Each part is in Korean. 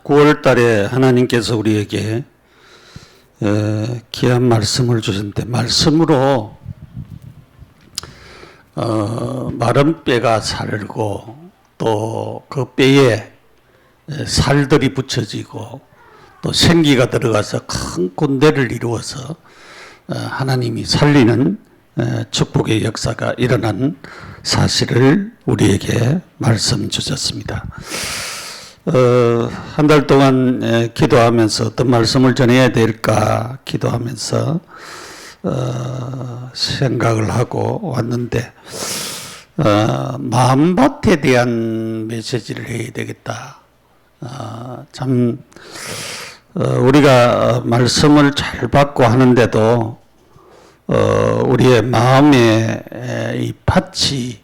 9월 달에 하나님께서 우리에게 귀한 말씀을 주셨는데, 말씀으로 마른 뼈가 살고 또 그 뼈에 살들이 붙여지고 또 생기가 들어가서 큰 군대를 이루어서 하나님이 살리는 축복의 역사가 일어난 사실을 우리에게 말씀 주셨습니다. 한 달 동안 기도하면서 어떤 말씀을 전해야 될까 기도하면서 생각을 하고 왔는데, 마음밭에 대한 메시지를 해야 되겠다. 참 우리가 말씀을 잘 받고 하는데도 우리의 마음의 이 밭이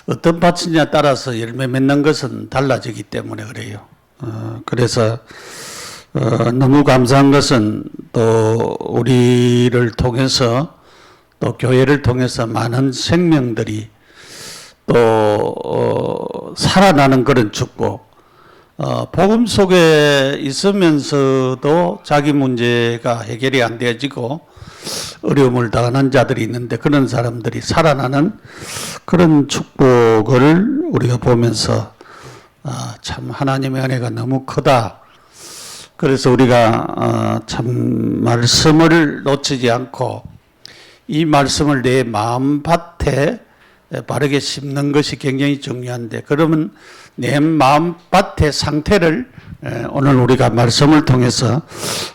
어떤 밭이냐 따라서 열매 맺는 것은 달라지기 때문에 그래요. 그래서 너무 감사한 것은 또 우리를 통해서 또 교회를 통해서 많은 생명들이 또 살아나는 그런 축복. 복음 속에 있으면서도 자기 문제가 해결이 안 되어지고 어려움을 당하는 자들이 있는데, 그런 사람들이 살아나는 그런 축복을 우리가 보면서 참 하나님의 은혜가 너무 크다. 그래서 우리가 참 말씀을 놓치지 않고 이 말씀을 내 마음밭에 바르게 심는 것이 굉장히 중요한데, 그러면 내 마음밭의 상태를 오늘 우리가 말씀을 통해서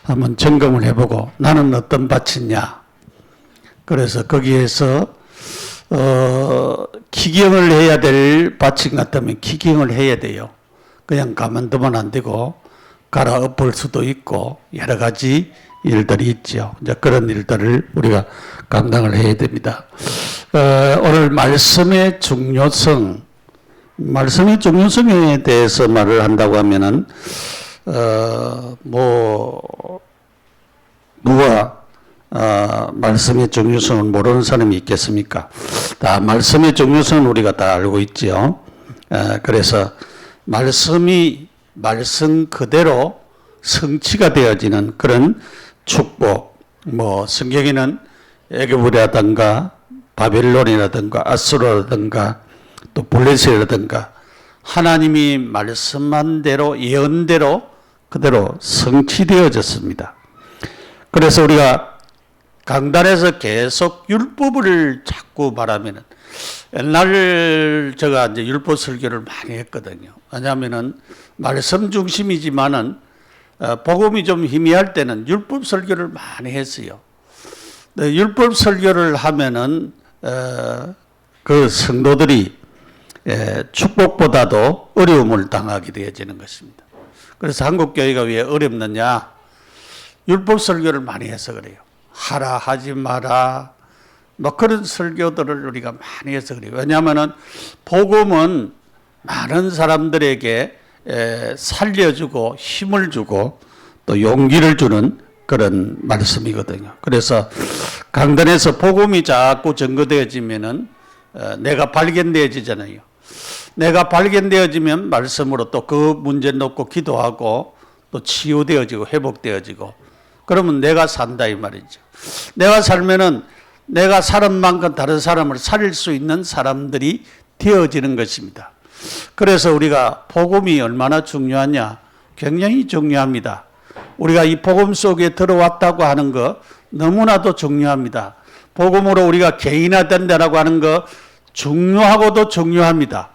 한번 점검을 해보고, 나는 어떤 밭이냐. 그래서 거기에서 기경을 해야 될 밭인 같으면 기경을 해야 돼요. 그냥 가만두면 안 되고 갈아엎을 수도 있고 여러 가지 일들이 있죠. 이제 그런 일들을 우리가 감당을 해야 됩니다. 오늘 말씀의 중요성에 대해서 말을 한다고 하면은 누가 말씀의 중요성을 모르는 사람이 있겠습니까? 다 말씀의 중요성은 우리가 다 알고 있죠. 그래서 말씀이 말씀 그대로 성취가 되어지는 그런 축복, 성경에는 애굽이라든가 바벨론이라든가 아수르라든가 또 블레셋이라든가 하나님이 말씀한 대로 예언대로 그대로 성취되어졌습니다. 그래서 우리가 강단에서 계속 율법을 자꾸 말하면은, 옛날 제가 이제 율법 설교를 많이 했거든요. 왜냐하면은 말씀 중심이지만은 복음이 좀 희미할 때는 율법 설교를 많이 했어요. 율법 설교를 하면은 그 성도들이 축복보다도 어려움을 당하게 되어지는 것입니다. 그래서 한국 교회가 왜 어렵느냐? 율법 설교를 많이 해서 그래요. 하라 하지 마라 그런 설교들을 우리가 많이 해서 그래요. 왜냐하면은 복음은 많은 사람들에게 살려주고 힘을 주고 또 용기를 주는 그런 말씀이거든요. 그래서 강단에서 복음이 자꾸 증거되어지면은 내가 발견되어지잖아요. 내가 발견되어지면 말씀으로 또 그 문제 놓고 기도하고 또 치유되어지고 회복되어지고, 그러면 내가 산다 이 말이죠. 내가 살면은 내가 사는 만큼 다른 사람을 살릴 수 있는 사람들이 되어지는 것입니다. 그래서 우리가 복음이 얼마나 중요하냐? 굉장히 중요합니다. 우리가 이 복음 속에 들어왔다고 하는 거 너무나도 중요합니다. 복음으로 우리가 개인화된다라고 하는 거 중요하고도 중요합니다.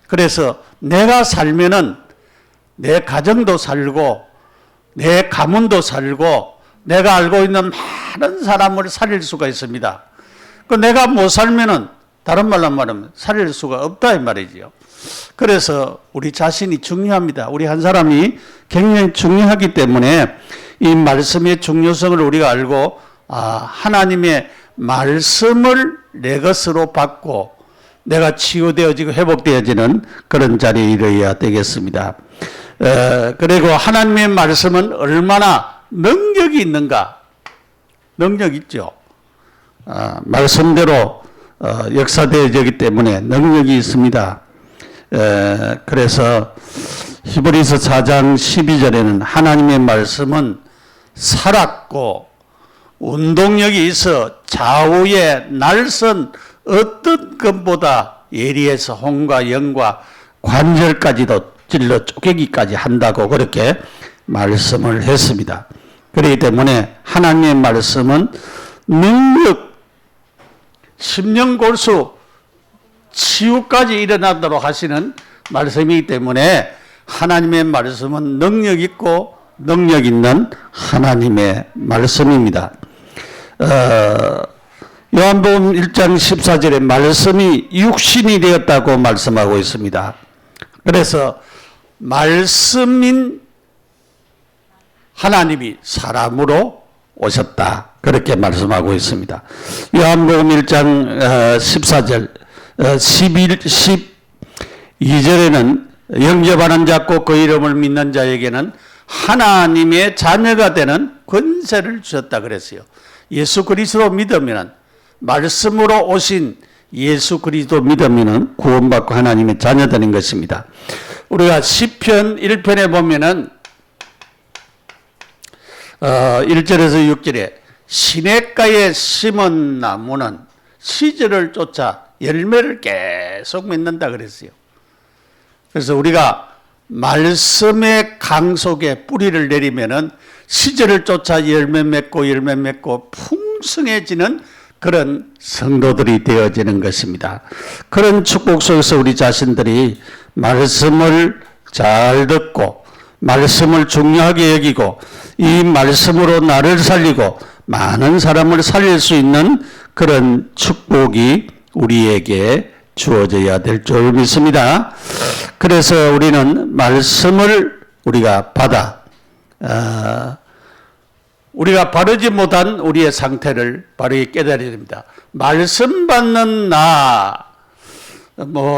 그래서 내가 살면은 내 가정도 살고 내 가문도 살고 내가 알고 있는 많은 사람을 살릴 수가 있습니다. 그 내가 못 살면은 다른 말로 말하면 살릴 수가 없다 이 말이죠. 그래서 우리 자신이 중요합니다. 우리 한 사람이 굉장히 중요하기 때문에 이 말씀의 중요성을 우리가 알고 하나님의 말씀을 내 것으로 받고 내가 치유되어지고 회복되어지는 그런 자리에 이르어야 되겠습니다. 그리고 하나님의 말씀은 얼마나 능력이 있는가? 능력 있죠. 말씀대로 역사되어지기 때문에 능력이 있습니다. 그래서 히브리서 4장 12절에는 하나님의 말씀은 살았고 운동력이 있어 좌우의 날선 어떤 것보다 예리해서 혼과 영과 관절까지도 찔러 쪼개기까지 한다고 그렇게 말씀을 했습니다. 그렇기 때문에 하나님의 말씀은 능력, 십년골수 치유까지 일어나도록 하시는 말씀이기 때문에 하나님의 말씀은 능력 있고 능력 있는 하나님의 말씀입니다. 요한복음 1장 14절에 말씀이 육신이 되었다고 말씀하고 있습니다. 그래서 말씀인 하나님이 사람으로 오셨다. 그렇게 말씀하고 있습니다. 요한복음 1장 14절 12절에는 영접하는 자고 그 이름을 믿는 자에게는 하나님의 자녀가 되는 권세를 주셨다 그랬어요. 예수 그리스도 믿으면 말씀으로 오신 예수 그리스도 믿으면 구원받고 하나님의 자녀 되는 것입니다. 우리가 시편 1편에 보면은 1절에서 6절에 시냇가에 심은 나무는 시절을 쫓아 열매를 계속 맺는다 그랬어요. 그래서 우리가 말씀의 강 속에 뿌리를 내리면은 시절을 쫓아 열매 맺고 풍성해지는 그런 성도들이 되어지는 것입니다. 그런 축복 속에서 우리 자신들이 말씀을 잘 듣고 말씀을 중요하게 여기고 이 말씀으로 나를 살리고 많은 사람을 살릴 수 있는 그런 축복이 우리에게 주어져야 될 줄 믿습니다. 그래서 우리는 말씀을 우리가 우리가 바르지 못한 우리의 상태를 바르게 깨달아야 됩니다. 말씀 받는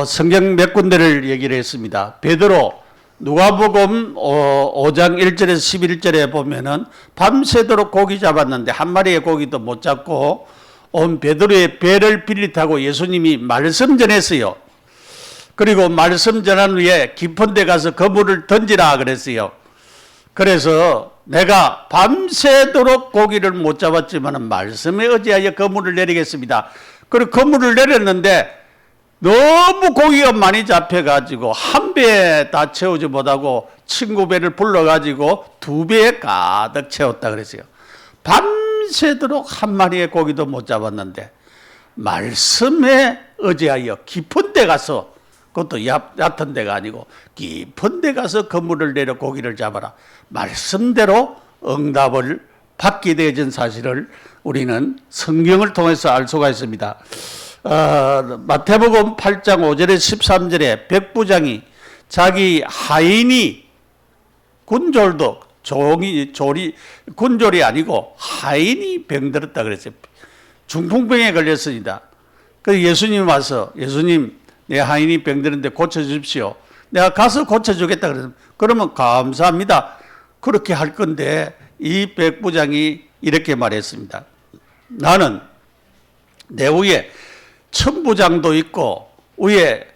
성경 몇 군데를 얘기를 했습니다. 베드로 누가복음 5장 1절에서 11절에 보면은 밤새도록 고기 잡았는데 한 마리의 고기도 못 잡고 온 베드로의 배를 빌리타고 예수님이 말씀 전했어요. 그리고 말씀 전한 후에 깊은 데 가서 그물을 던지라 그랬어요. 그래서 내가 밤새도록 고기를 못 잡았지만 말씀에 의지하여 그물을 내리겠습니다. 그리고 그물을 내렸는데 너무 고기가 많이 잡혀가지고 한 배에 다 채우지 못하고 친구 배를 불러가지고 2배에 가득 채웠다 그랬어요. 밤새도록 한 마리의 고기도 못 잡았는데 말씀에 의지하여 깊은 데 가서, 그것도 얕은 데가 아니고 깊은 데 가서 그물을 내려 고기를 잡아라. 말씀대로 응답을 받게 되어진 사실을 우리는 성경을 통해서 알 수가 있습니다. 마태복음 8장 5절에 13절에 백부장이 자기 하인이 군졸도 군졸이 아니고 하인이 병들었다 그랬어요. 중풍병에 걸렸습니다. 그래서 예수님이 와서 예수님 내 하인이 병들었는데 고쳐주십시오. 내가 가서 고쳐주겠다 그랬어요. 그러면 감사합니다. 그렇게 할 건데 이 백부장이 이렇게 말했습니다. 나는 내 위에 천부장도 있고 위에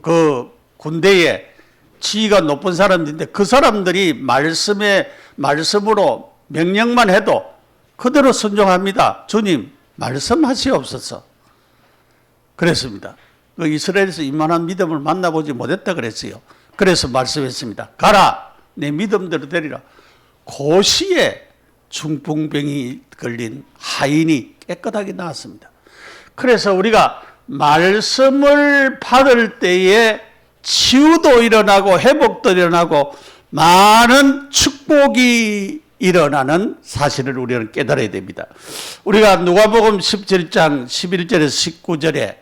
그 군대에 지위가 높은 사람들인데 그 사람들이 말씀으로 명령만 해도 그대로 순종합니다. 주님 말씀하시옵소서. 그랬습니다. 그 이스라엘에서 이만한 믿음을 만나보지 못했다 그랬어요. 그래서 말씀했습니다. 가라 내 믿음대로 되리라. 그 시에 중풍병이 걸린 하인이 깨끗하게 나았습니다. 그래서 우리가 말씀을 받을 때에 치유도 일어나고 회복도 일어나고 많은 축복이 일어나는 사실을 우리는 깨달아야 됩니다. 우리가 누가복음 17장 11절에서 19절에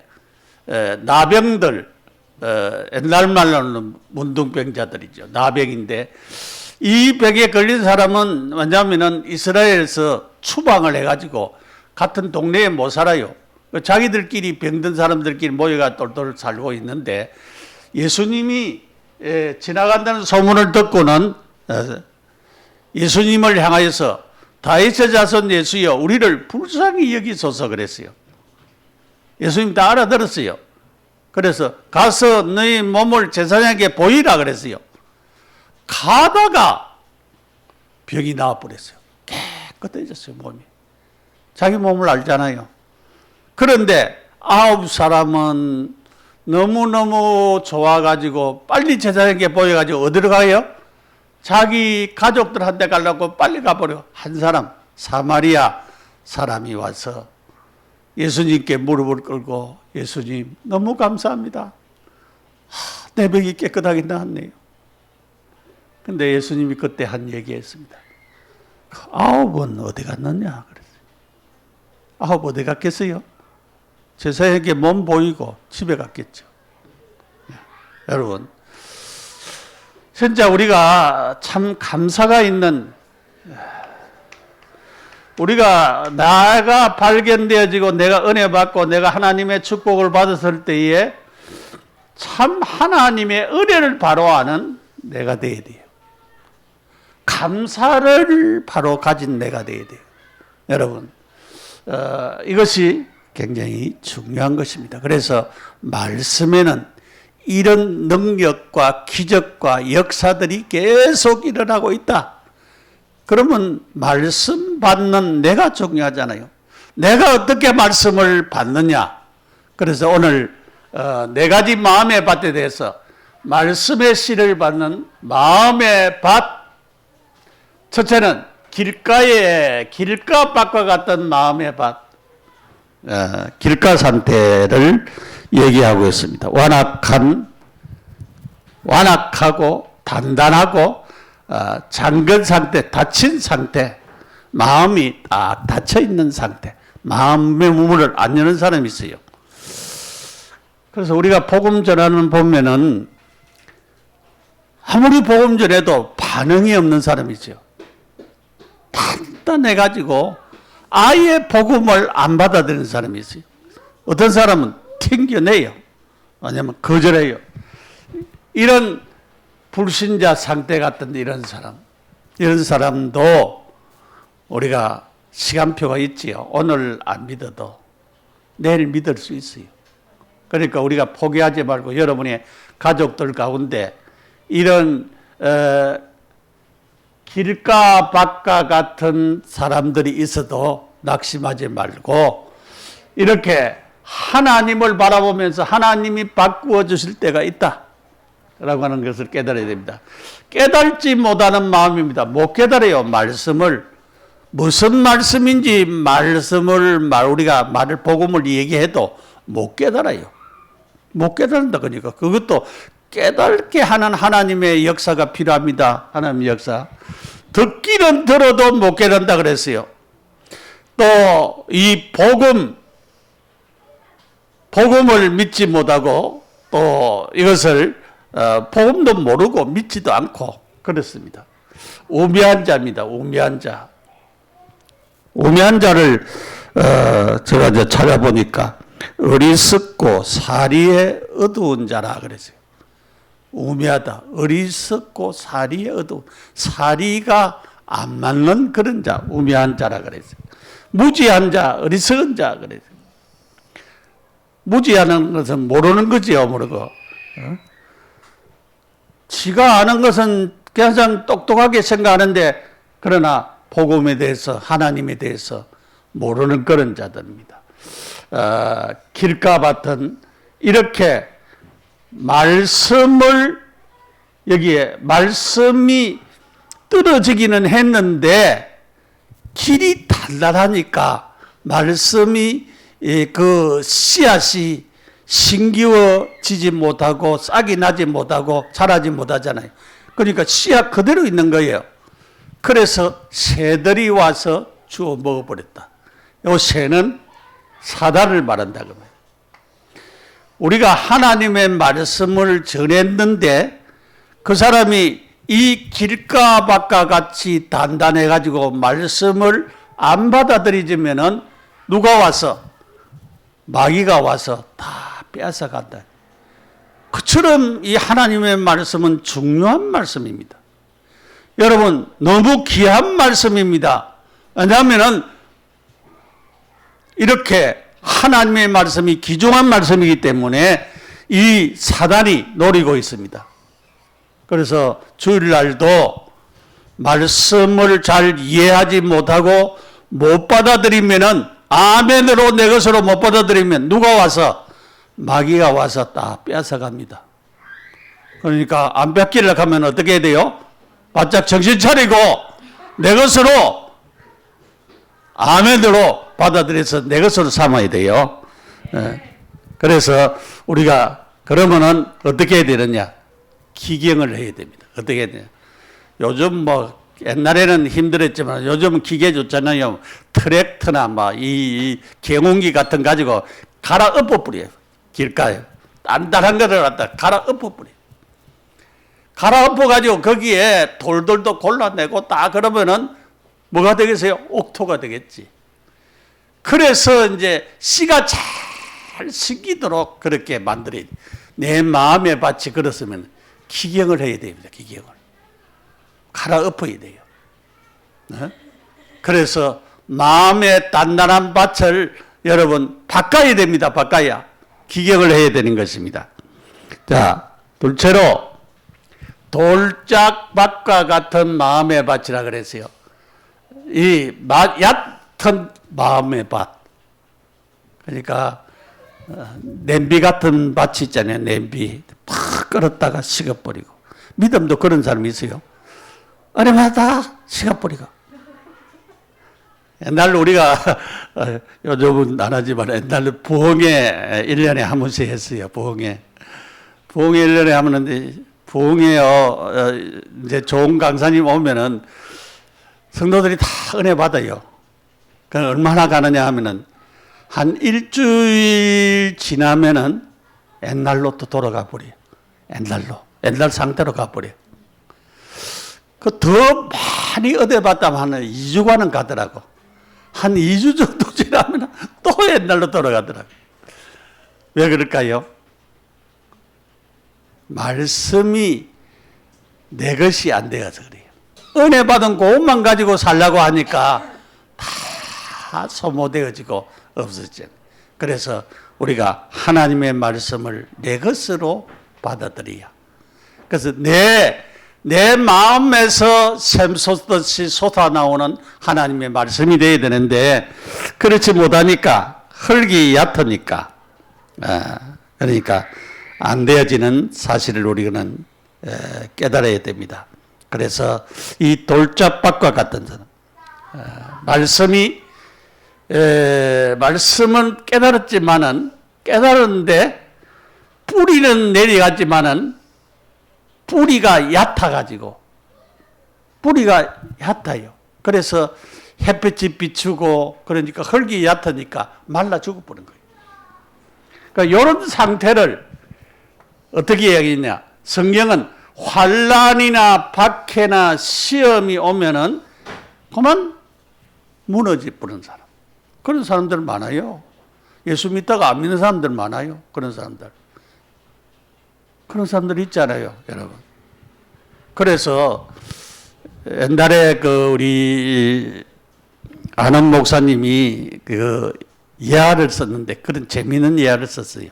나병들, 옛날 말로는 문둥병자들이죠. 나병인데 이 병에 걸린 사람은 뭐냐면은 이스라엘에서 추방을 해가지고 같은 동네에 못 살아요. 자기들끼리 병든 사람들끼리 모여가 똘똘 살고 있는데 예수님이 지나간다는 소문을 듣고는 예수님을 향하여서 다윗의 자손 예수여 우리를 불쌍히 여기소서 그랬어요. 예수님 다 알아들었어요. 그래서 가서 너희 몸을 제사장에게 보이라 그랬어요. 가다가 병이 나와버렸어요. 깨끗해졌어요, 몸이. 자기 몸을 알잖아요. 그런데 9사람은 너무너무 좋아가지고 빨리 제사장에게 보여가지고 어디로 가요? 자기 가족들한테 가려고 빨리 가버려. 한 사람, 사마리아 사람이 와서 예수님께 무릎을 꿇고, 예수님 너무 감사합니다. 내 병이 깨끗하게 나았네요. 근데 예수님이 그때 한 얘기했습니다. 9은 어디 갔느냐 그랬어요. 9 어디 갔겠어요? 제사장에게 몸 보이고 집에 갔겠죠. 여러분, 진짜 우리가 참 감사가 있는, 우리가 나가 발견되어지고 내가 은혜 받고 내가 하나님의 축복을 받았을 때에 참 하나님의 은혜를 바로 아는 내가 되어야 돼요. 감사를 바로 가진 내가 되어야 돼요. 여러분, 이것이 굉장히 중요한 것입니다. 그래서 말씀에는 이런 능력과 기적과 역사들이 계속 일어나고 있다. 그러면 말씀 받는 내가 중요하잖아요. 내가 어떻게 말씀을 받느냐. 그래서 오늘 4가지 마음의 밭에 대해서 말씀의 씨를 받는 마음의 밭. 첫째는 길가밭과 같은 마음의 밭, 길가 상태를 얘기하고 있습니다. 완악하고 단단하고 잠근 상태, 닫힌 상태, 마음이 딱 닫혀 있는 상태, 마음의 문을 안 여는 사람이 있어요. 그래서 우리가 복음 전하는 보면은 아무리 복음 전해도 반응이 없는 사람이 있어요. 단단해가지고 아예 복음을 안 받아들이는 사람이 있어요. 어떤 사람은 튕겨내요. 아니면 거절해요. 이런 불신자 상태 같은 이런 사람도 우리가 시간표가 있지요. 오늘 안 믿어도 내일 믿을 수 있어요. 그러니까 우리가 포기하지 말고 여러분의 가족들 가운데 이런 길가밭과 같은 사람들이 있어도 낙심하지 말고 이렇게 하나님을 바라보면서 하나님이 바꾸어 주실 때가 있다 라고 하는 것을 깨달아야 됩니다. 깨달지 못하는 마음입니다. 못 깨달아요. 말씀을. 무슨 말씀인지 우리가 복음을 얘기해도 못 깨달아요. 못 깨달는다. 그러니까 그것도 깨닫게 하는 하나님의 역사가 필요합니다. 하나님의 역사. 듣기는 들어도 못 깨닫는다 그랬어요. 또 이 복음을 믿지 못하고 또 이것을 복음도 모르고 믿지도 않고 그렇습니다. 우매한 자입니다. 우매한 자. 우매한 자를 제가 이제 찾아보니까 어리석고 사리에 어두운 자라 그랬어요. 우매하다. 어리석고 사리에 어두운. 사리가 안 맞는 그런 자. 우매한 자라 그랬어요. 무지한 자, 어리석은 자 그랬어요. 무지하는 것은 모르는 거지요. 모르고. 지가 아는 것은 가장 똑똑하게 생각하는데 그러나 복음에 대해서 하나님에 대해서 모르는 그런 자들입니다. 길가밭은 이렇게 말씀을 여기에 말씀이 떨어지기는 했는데 길이 단단하니까 말씀이 그 씨앗이 심기워지지 못하고 싹이 나지 못하고 자라지 못하잖아요. 그러니까 씨앗 그대로 있는 거예요. 그래서 새들이 와서 주워 먹어버렸다. 이 새는 사단을 말한다. 그러면 우리가 하나님의 말씀을 전했는데 그 사람이 이 길가밭과 같이 단단해가지고 말씀을 안 받아들이지면은 누가 와서 마귀가 와서 다 빼앗아 간다. 그처럼 이 하나님의 말씀은 중요한 말씀입니다. 여러분 너무 귀한 말씀입니다. 왜냐하면 이렇게 하나님의 말씀이 귀중한 말씀이기 때문에 이 사단이 노리고 있습니다. 그래서 주일날도 말씀을 잘 이해하지 못하고 못 받아들이면은 아멘으로 내 것으로 못 받아들이면 누가 와서 마귀가 와서 딱 뺏어갑니다. 그러니까 안 뺏기려고 하면 어떻게 해야 돼요? 바짝 정신 차리고 내 것으로 아멘으로 받아들여서 내 것으로 삼아야 돼요. 그래서 우리가 그러면은 어떻게 해야 되느냐? 기경을 해야 됩니다. 어떻게 해야 되냐? 요즘 뭐 옛날에는 힘들었지만 요즘은 기계 좋잖아요. 트랙터나 이 경운기 같은 거 가지고 갈아 엎어 뿌려요. 길가에 단단한 거를 갖다 갈아 엎어 뿌려요. 갈아 엎어 가지고 거기에 돌돌도 골라내고 딱 그러면은 뭐가 되겠어요? 옥토가 되겠지. 그래서 이제 씨가 잘 생기도록 그렇게 만들어야 돼. 내 마음의 밭이 그렇으면 기경을 해야 됩니다. 기경을. 갈아 엎어야 돼요. 네? 그래서 마음의 단단한 밭을 여러분 바꿔야 됩니다. 바꿔야. 기경을 해야 되는 것입니다. 자, 둘째로 돌짝밭과 같은 마음의 밭이라 그랬어요. 이 얕은 마음의 밭. 그러니까 냄비 같은 밭이 있잖아요. 냄비. 팍 끓었다가 식어버리고. 믿음도 그런 사람이 있어요. 어려마다 식어버리고. 옛날 우리가 요즘은 안 하지만 옛날에 부흥회 1년에 한 번씩 했어요. 부흥회 1년에 하는데 부흥회 이제 좋은 강사님 오면은 성도들이 다 은혜 받아요. 그 얼마나 가느냐 하면은 한 일주일 지나면은 옛날로 또 돌아가 버려요. 옛날 상태로 가버려요. 그 더 많이 은혜 받다면 한 2주간은 가더라고. 한 2주 정도 지나면 또 옛날로 돌아가더라고요. 왜 그럴까요? 말씀이 내 것이 안 되어서 그래요. 은혜 받은 그것만 가지고 살려고 하니까 다 소모되어지고 없어져. 그래서 우리가 하나님의 말씀을 내 것으로 받아들여야. 그래서 내 마음에서 샘솟듯이 솟아나오는 하나님의 말씀이 되어야 되는데 그렇지 못하니까 흙이 얕으니까 그러니까 안 되어지는 사실을 우리는 깨달아야 됩니다. 그래서 이 돌짝밭과 같은 사람 말씀은 깨달았는데 뿌리는 내려갔지만은 뿌리가 얕아가지고 뿌리가 얕아요. 그래서 햇빛이 비추고 그러니까 흙이 얕으니까 말라 죽어버린 거예요. 그러니까 이런 상태를 어떻게 이야기했냐? 성경은 환난이나 박해나 시험이 오면은 그만 무너져 버리는 사람. 그런 사람들 많아요. 예수 믿다가 안 믿는 사람들 많아요. 그런 사람들 있잖아요, 여러분. 그래서 옛날에 우리 아는 목사님이 예화를 썼는데 그런 재미있는 예화를 썼어요.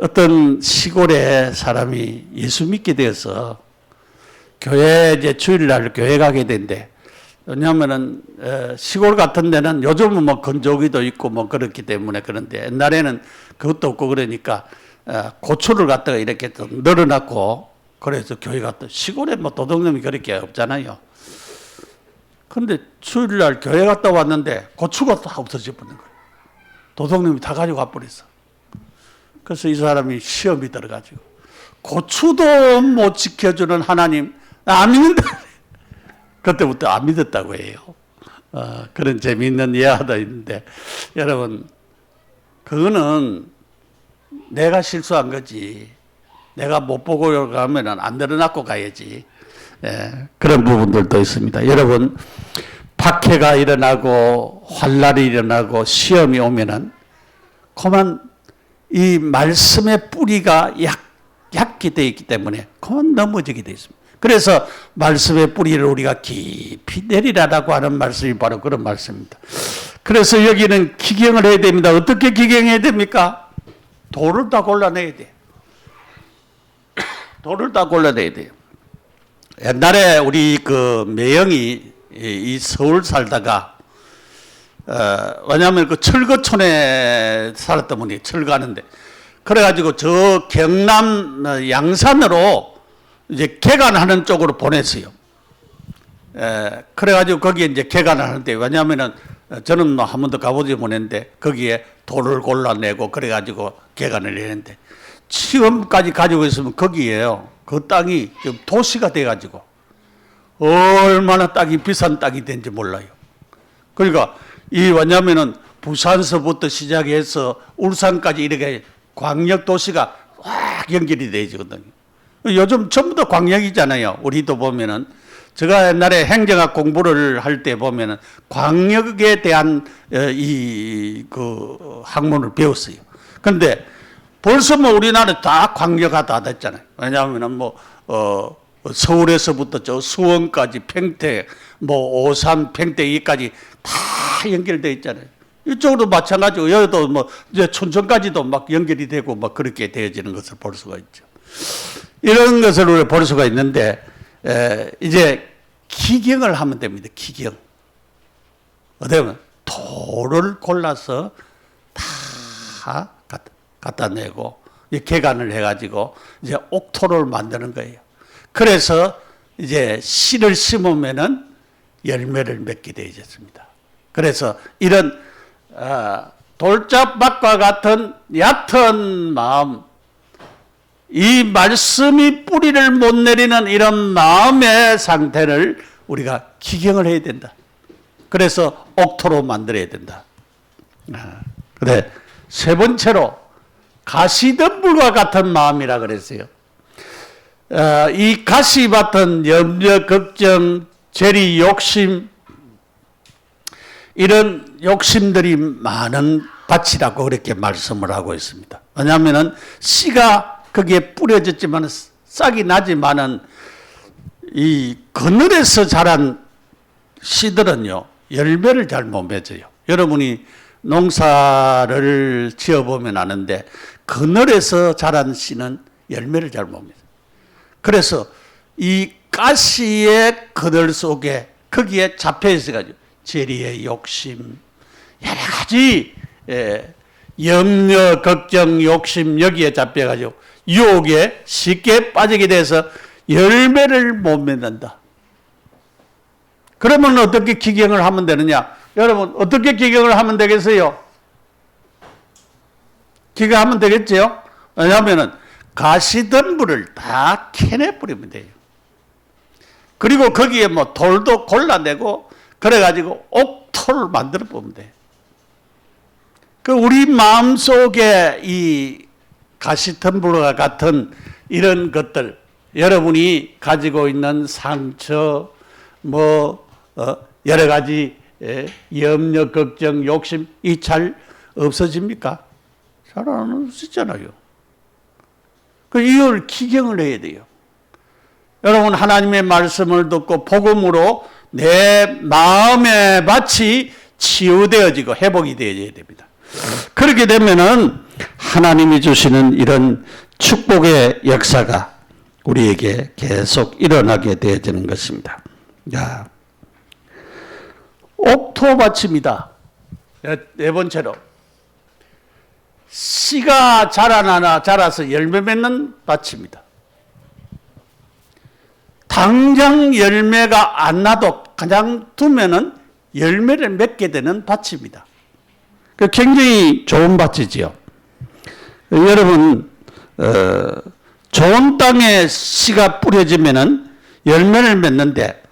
어떤 시골에 사람이 예수 믿게 되어서 교회 이제 주일날 교회 가게 된대. 왜냐하면은 시골 같은 데는 요즘은 뭐 건조기도 있고 뭐 그렇기 때문에 그런데 옛날에는 그것도 없고 그러니까 고추를 갖다가 이렇게 좀 널어놨고 그래서 교회 갔다. 시골에 뭐 도둑놈이 그렇게 없잖아요. 근데 주일날 교회 갔다 왔는데 고추가 다 없어져 버린 거예요. 도둑놈이 다 가지고 가버렸어. 그래서 이 사람이 시험이 들어가지고 고추도 못 지켜주는 하나님 안 믿는다. 그때부터 안 믿었다고 해요. 그런 재미있는 예화도 있는데 여러분 그거는 내가 실수한 거지. 내가 못 보고 가면 안 늘어놓고 가야지. 그런 부분들도 있습니다. 여러분 박해가 일어나고 환난이 일어나고 시험이 오면은 그만 이 말씀의 뿌리가 얕게 되어 있기 때문에 그만 넘어지게 되어 있습니다. 그래서 말씀의 뿌리를 우리가 깊이 내리라라고 하는 말씀이 바로 그런 말씀입니다. 그래서 여기는 기경을 해야 됩니다. 어떻게 기경해야 됩니까? 돌을 다 골라내야 돼. 돌을 다 골라내야 돼요. 옛날에 우리 그 매형이 이 서울 살다가 왜냐하면 그 철거촌에 살았던 분이 철거하는데 그래가지고 저 경남 양산으로 이제 개간하는 쪽으로 보냈어요. 그래가지고 거기에 이제 개간을 하는데 왜냐하면은 저는 한 번도 가보지 못했는데 거기에 돌을 골라내고 그래가지고 개간을 했는데 지금까지 가지고 있으면 거기에요. 그 땅이 지금 도시가 돼가지고 얼마나 땅이 비싼 땅이 된지 몰라요. 그러니까 이 왜냐하면은 부산서부터 시작해서 울산까지 이렇게 광역 도시가 확 연결이 되거든요. 요즘 전부 다 광역이잖아요. 우리도 보면은 제가 옛날에 행정학 공부를 할 때 보면은 광역에 대한 이 그 학문을 배웠어요. 그런데 벌써 뭐 우리나라 다 광역화 다 됐잖아요. 왜냐하면은 뭐 서울에서부터 저 수원까지 평택, 뭐 오산, 평택 까지 다 연결돼 있잖아요. 이쪽으로 마찬가지고 여기도 뭐 이제 춘천까지도 막 연결이 되고 막 그렇게 되어지는 것을 볼 수가 있죠. 이런 것을 우리가 볼 수가 있는데 이제 기경을 하면 됩니다. 기경. 어떻게 보면 돌을 골라서 다 갖다 내고 개간을 해가지고 이제 옥토를 만드는 거예요. 그래서 이제 씨를 심으면은 열매를 맺게 되어졌습니다. 그래서 이런 돌짝밭과 같은 얕은 마음, 이 말씀이 뿌리를 못 내리는 이런 마음의 상태를 우리가 기경을 해야 된다. 그래서 옥토로 만들어야 된다. 그래 세 번째로 가시덤불과 같은 마음이라 그랬어요. 이 가시밭은 염려, 걱정, 재리, 욕심 이런 욕심들이 많은 밭이라고 그렇게 말씀을 하고 있습니다. 왜냐하면 씨가 거기에 뿌려졌지만 싹이 나지만은 이 그늘에서 자란 씨들은요 열매를 잘 못 맺어요. 여러분이 농사를 지어보면 아는데 그늘에서 자란 씨는 열매를 잘 못 맺어요. 그래서 이 가시의 그늘 속에 거기에 잡혀 있어가지고 재리의 욕심 여러 가지 염려, 걱정, 욕심 여기에 잡혀가지고 유혹에 쉽게 빠지게 돼서 열매를 못 맺는다. 그러면 어떻게 기경을 하면 되느냐? 여러분 어떻게 기경을 하면 되겠어요? 기경하면 되겠죠? 왜냐하면은 가시덤불을 다 캐내버리면 돼요. 그리고 거기에 뭐 돌도 골라내고 그래가지고 옥토를 만들어 보면 돼. 그 우리 마음속에 이 가시덤불과 같은 이런 것들, 여러분이 가지고 있는 상처, 뭐 여러 가지 염려, 걱정, 욕심 이 잘 없어집니까? 잘 안 없어지잖아요. 이걸 기경을 해야 돼요. 여러분 하나님의 말씀을 듣고 복음으로 내 마음의 밭이 치유되어지고 회복이 되어야 됩니다. 그렇게 되면은 하나님이 주시는 이런 축복의 역사가 우리에게 계속 일어나게 되어지는 것입니다. 야, 옥토밭입니다. 네 번째로 씨가 자라서 열매 맺는 밭입니다. 당장 열매가 안 나도 그냥 두면은 열매를 맺게 되는 밭입니다. 굉장히 좋은 밭이지요. 여러분 좋은 땅에 씨가 뿌려지면은 열매를 맺는데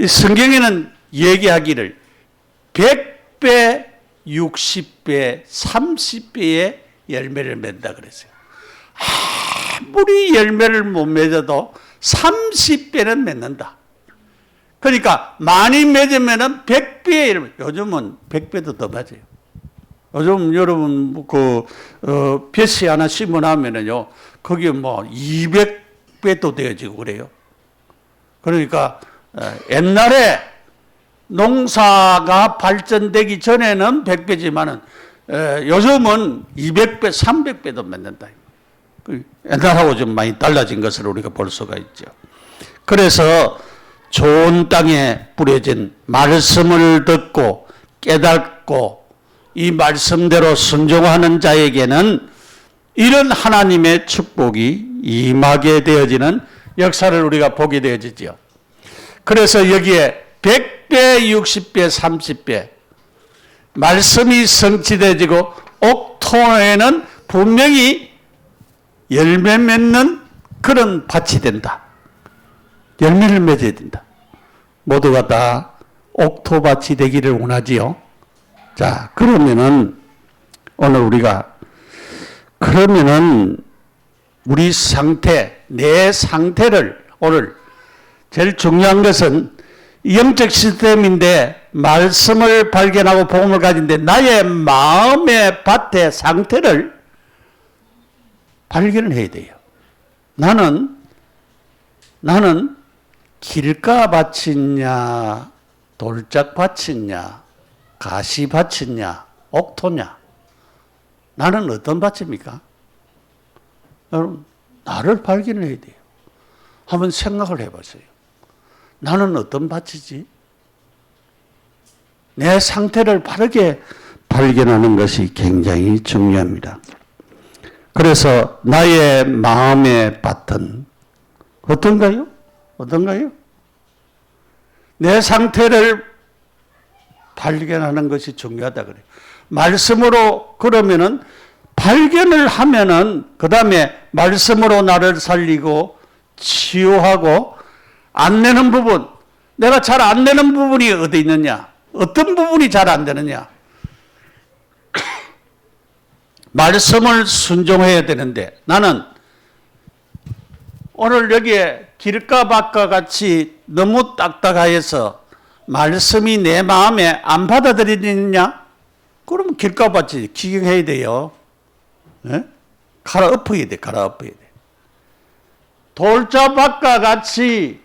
성경에는 얘기하기를 100배, 60배, 30배의 열매를 맺는다 그랬어요. 아무리 열매를 못 맺어도 30배는 맺는다. 그러니까 많이 맺으면은 100배의 열매. 요즘은 100배도 더 맞아요. 요즘 여러분 벼씨 하나 심어놓으면은요 거기에 뭐 200배도 되어지고 그래요. 그러니까 옛날에 농사가 발전되기 전에는 100배지만은 요즘은 200배, 300배도 맺는다. 옛날하고 좀 많이 달라진 것을 우리가 볼 수가 있죠. 그래서 좋은 땅에 뿌려진 말씀을 듣고 깨닫고 이 말씀대로 순종하는 자에게는 이런 하나님의 축복이 임하게 되어지는 역사를 우리가 보게 되어지죠. 그래서 여기에 100배, 60배, 30배 말씀이 성취되어지고 옥토에는 분명히 열매 맺는 그런 밭이 된다. 열매를 맺어야 된다. 모두가 다 옥토밭이 되기를 원하지요. 자, 그러면은 오늘 우리가 우리 상태, 내 상태를 오늘 제일 중요한 것은 영적 시스템인데 말씀을 발견하고 복음을 가진데 나의 마음의 밭의 상태를 발견을 해야 돼요. 나는 길가 밭이냐, 돌짝 밭이냐, 가시 밭이냐, 옥토냐. 나는 어떤 밭입니까? 여러분, 나를 발견해야 돼요. 한번 생각을 해보세요. 나는 어떤 밭이지? 내 상태를 바르게 발견하는 것이 굉장히 중요합니다. 그래서 나의 마음의 밭은 어떤가요? 내 상태를 발견하는 것이 중요하다 그래요. 말씀으로 그러면은 발견을 하면은 그 다음에 말씀으로 나를 살리고 치유하고 안 내는 부분, 내가 잘 안 내는 부분이 어디 있느냐? 어떤 부분이 잘 안 되느냐? 말씀을 순종해야 되는데 나는 오늘 여기에 길가 밭과 같이 너무 딱딱하여서 말씀이 내 마음에 안 받아들이느냐? 그러면 길가 밭이 기경해야 돼요. 네? 갈아엎어야 돼. 돌자밭과 같이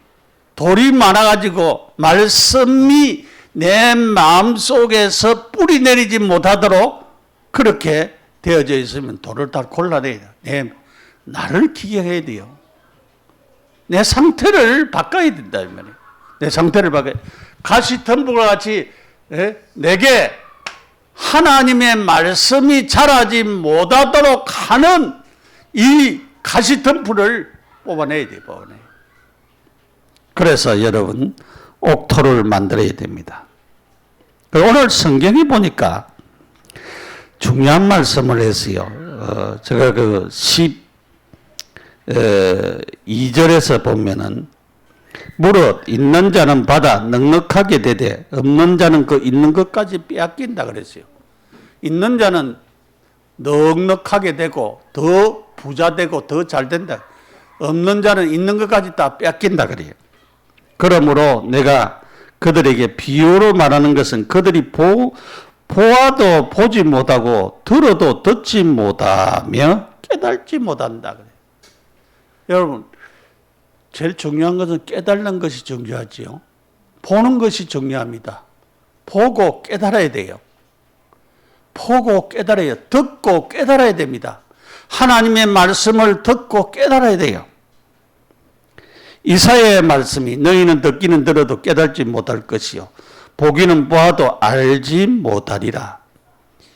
돌이 많아가지고 말씀이 내 마음속에서 뿌리 내리지 못하도록 그렇게 되어져 있으면 돌을 다 골라내야 돼. 나를 기경해야 돼요. 내 상태를 바꿔야 된다. 내 상태를 바꿔야 돼. 가시덤불과 같이 내게 하나님의 말씀이 자라지 못하도록 하는 이 가시덤불을 뽑아내야 돼요. 그래서 여러분 옥토를 만들어야 됩니다. 오늘 성경에 보니까 중요한 말씀을 했어요. 제가 그 12절에서 보면은 무릇 있는 자는 받아 넉넉하게 되되 없는 자는 그 있는 것까지 빼앗긴다 그랬어요. 있는 자는 넉넉하게 되고 더 부자 되고 더 잘 된다. 없는 자는 있는 것까지 다 빼앗긴다 그래요. 그러므로 내가 그들에게 비유로 말하는 것은 그들이 보아도 보지 못하고 들어도 듣지 못하며 깨달지 못한다 그래요. 여러분, 제일 중요한 것은 깨달는 것이 중요하지요. 보는 것이 중요합니다. 보고 깨달아야 돼요. 보고 깨달아야, 듣고 깨달아야 됩니다. 하나님의 말씀을 듣고 깨달아야 돼요. 이사야의 말씀이 너희는 듣기는 들어도 깨달지 못할 것이요 보기는 보아도 알지 못하리라.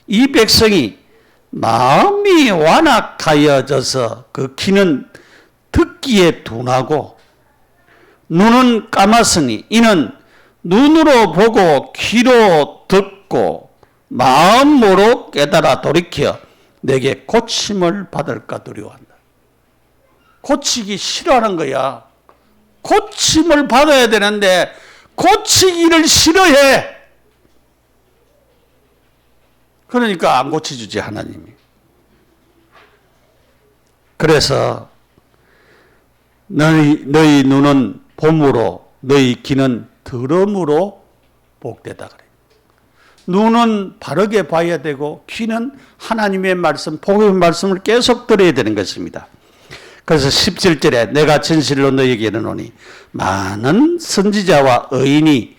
이 백성이 마음이 완악하여져서 그 귀는 듣기에 둔하고 눈은 감았으니 이는 눈으로 보고 귀로 듣고 마음으로 깨달아 돌이켜 내게 고침을 받을까 두려워한다. 고치기 싫어하는 거야. 고침을 받아야 되는데 고치기를 싫어해. 그러니까 안 고쳐주지 하나님이. 그래서 너희 눈은 봄으로 너희 귀는 들음으로 복되다 그래. 눈은 바르게 봐야 되고 귀는 하나님의 말씀, 복음의 말씀을 계속 들어야 되는 것입니다. 그래서 17절에 내가 진실로 너희에게 이르노니 많은 선지자와 의인이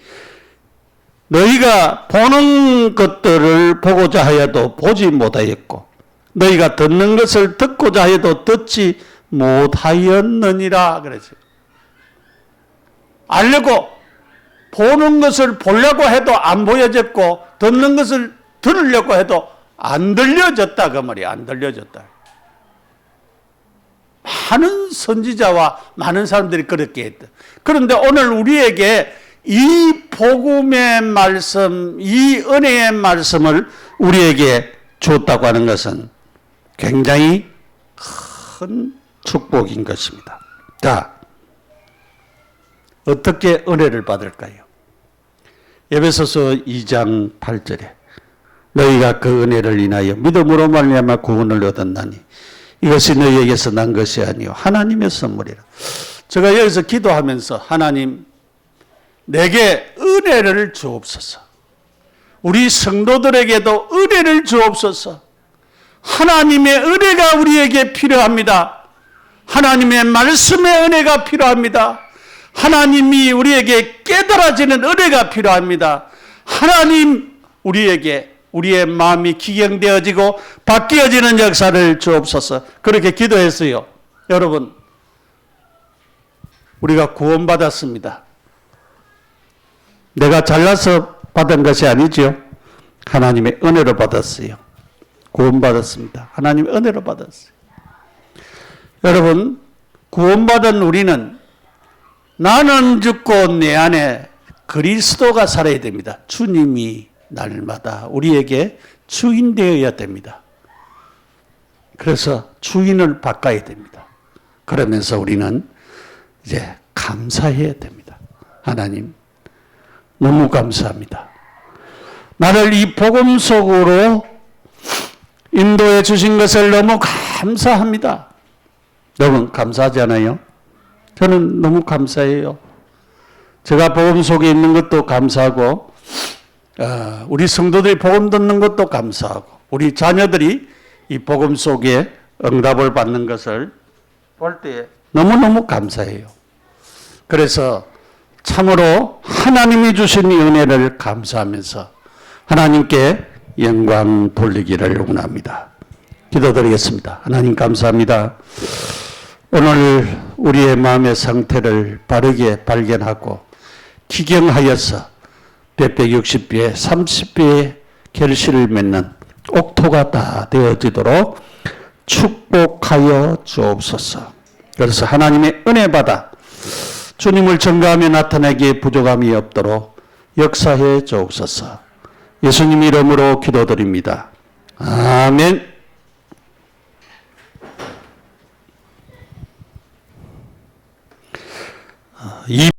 너희가 보는 것들을 보고자 하여도 보지 못하였고 너희가 듣는 것을 듣고자 하여도 듣지 못하였느니라 그랬어요. 알려고 보는 것을 보려고 해도 안 보여졌고 듣는 것을 들으려고 해도 안 들려졌다 그 말이야. 안 들려졌다. 많은 선지자와 많은 사람들이 그렇게 했다. 그런데 오늘 우리에게 이 복음의 말씀, 이 은혜의 말씀을 우리에게 줬다고 하는 것은 굉장히 큰 축복인 것입니다. 자, 어떻게 은혜를 받을까요? 에베소서 2장 8절에 너희가 그 은혜를 인하여 믿음으로 말미암아 구원을 얻었나니 이것이 너희에게서 난 것이 아니요 하나님의 선물이라. 제가 여기서 기도하면서 하나님 내게 은혜를 주옵소서. 우리 성도들에게도 은혜를 주옵소서. 하나님의 은혜가 우리에게 필요합니다. 하나님의 말씀의 은혜가 필요합니다. 하나님이 우리에게 깨달아지는 은혜가 필요합니다. 하나님 우리에게 우리의 마음이 기경되어지고 바뀌어지는 역사를 주옵소서. 그렇게 기도했어요. 여러분, 우리가 구원받았습니다. 내가 잘나서 받은 것이 아니죠. 하나님의 은혜로 받았어요. 구원받았습니다. 하나님의 은혜로 받았어요. 여러분, 구원받은 우리는 나는 죽고 내 안에 그리스도가 살아야 됩니다. 주님이 날마다 우리에게 주인 되어야 됩니다. 그래서 주인을 바꿔야 됩니다. 그러면서 우리는 이제 감사해야 됩니다. 하나님, 너무 감사합니다. 나를 이 복음 속으로 인도해 주신 것을 너무 감사합니다. 여러분, 감사하지 않아요? 저는 너무 감사해요. 제가 복음 속에 있는 것도 감사하고 우리 성도들이 복음 듣는 것도 감사하고 우리 자녀들이 이 복음 속에 응답을 받는 것을 볼 때 너무너무 감사해요. 그래서 참으로 하나님이 주신 이 은혜를 감사하면서 하나님께 영광 돌리기를 원합니다. 기도드리겠습니다. 하나님 감사합니다. 오늘 우리의 마음의 상태를 바르게 발견하고 기경하여서 160배에 30배의 결실을 맺는 옥토가 다 되어지도록 축복하여 주옵소서. 그래서 하나님의 은혜 받아 주님을 전가하며 나타내기에 부족함이 없도록 역사해 주옵소서. 예수님 이름으로 기도드립니다. 아멘.